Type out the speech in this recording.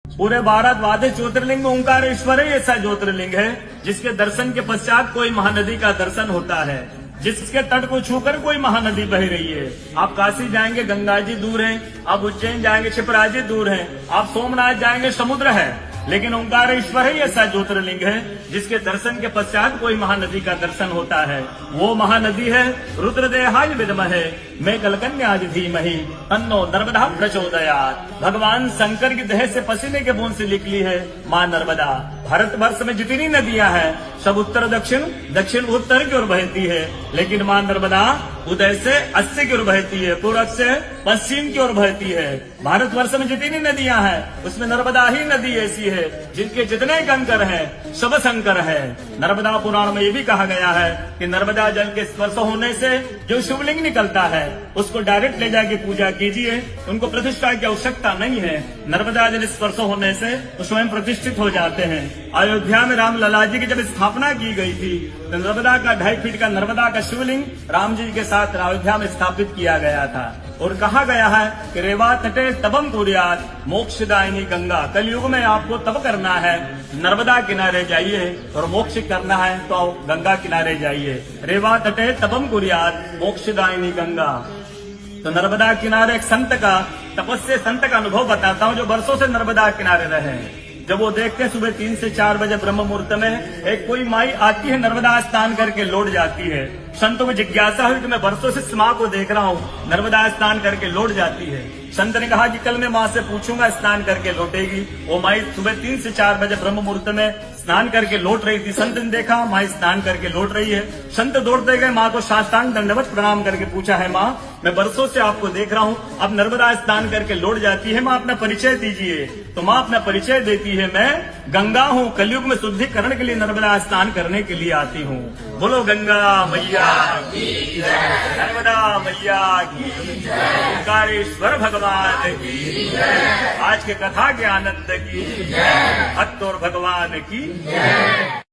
पूरे भारतवादी ज्योतिर्लिंग में ओंकारेश्वर ही ऐसा ज्योतिर्लिंग है जिसके दर्शन के पश्चात कोई महानदी का दर्शन होता है, जिसके तट को छूकर कोई महानदी बह रही है। आप काशी जाएंगे गंगा जी दूर है, आप उज्जैन जाएंगे क्षिप्रा जी दूर है, आप सोमनाथ जाएंगे समुद्र है, लेकिन ओंकारेश्वर ही ऐसा ज्योतिर्लिंग है जिसके दर्शन के पश्चात कोई महानदी का दर्शन होता है। वो महानदी है रुद्रदेहाय विद्महे मैं कलकन्याज धीमहि तन्नो नर्मदा प्रचोदयात्। भगवान शंकर की देह से पसीने के बूंद से निकली है माँ नर्मदा। भारतवर्ष में जितनी नदियां हैं सब उत्तर दक्षिण, दक्षिण उत्तर की ओर बहती है, लेकिन माँ नर्मदा उदय से अस्सी की ओर बहती है, पूर्व से पश्चिम की ओर बहती है। भारतवर्ष में जितनी नदियां हैं उसमें नर्मदा ही नदी ऐसी है जिनके जितने कंकर हैं सब शंकर है। नर्मदा पुराण में ये भी कहा गया है कि नर्मदा जल के स्पर्श होने से जो शिवलिंग निकलता है उसको डायरेक्ट ले जाके पूजा कीजिए, उनको प्रतिष्ठा की आवश्यकता नहीं है। नर्मदा जल स्पर्श होने से वो स्वयं प्रतिष्ठित हो जाते हैं। अयोध्या में राम लला जी की जब स्थापना की गई थी तो नर्मदा का 2.5 फीट का नर्मदा का शिवलिंग राम जी के साथ अयोध्या में स्थापित किया गया था। और कहा गया है कि रेवा तटे तबम कुर्यात मोक्षदायिनी गंगा। कलयुग में आपको तब करना है, नर्मदा किनारे जाइए, और मोक्ष करना है तो गंगा किनारे जाइए। रेवा तटे तबम कुर्यात मोक्षदायिनी गंगा। तो नर्मदा किनारे एक संत का, तपस्या संत का अनुभव बताता हूँ जो वर्षों से नर्मदा किनारे रहे। जब वो देखते हैं सुबह 3 से 4 बजे ब्रह्म मुहूर्त में एक कोई माई आती है, नर्मदा स्नान करके लौट जाती है। संतों को जिज्ञासा हुई कि मैं वर्षों से इस माँ को देख रहा हूँ, नर्मदा स्नान करके लौट जाती है। संत ने कहा कि कल मैं माँ से पूछूंगा, स्नान करके लौटेगी। वो माई सुबह 3 से 4 बजे ब्रह्म मुहूर्त में स्नान करके लौट रही थी। संत ने देखा माँ स्नान करके लौट रही है। संत दौड़ते गए, माँ को साष्टांग दंडवत प्रणाम करके पूछा है माँ मैं वर्षों से आपको देख रहा हूँ, अब नर्मदा स्नान करके लौट जाती है, माँ अपना परिचय दीजिए। तो माँ अपना परिचय देती है, मैं गंगा हूँ, कलयुग में शुद्धिकरण के लिए नर्मदा स्नान करने के लिए आती हूँ। बोलो गंगा मैया की जय, नर्मदा मैया की जय, ओंकारेश्वर भगवान की जय, आज के कथा के आनंद की जय, भक्त और भगवान की जय।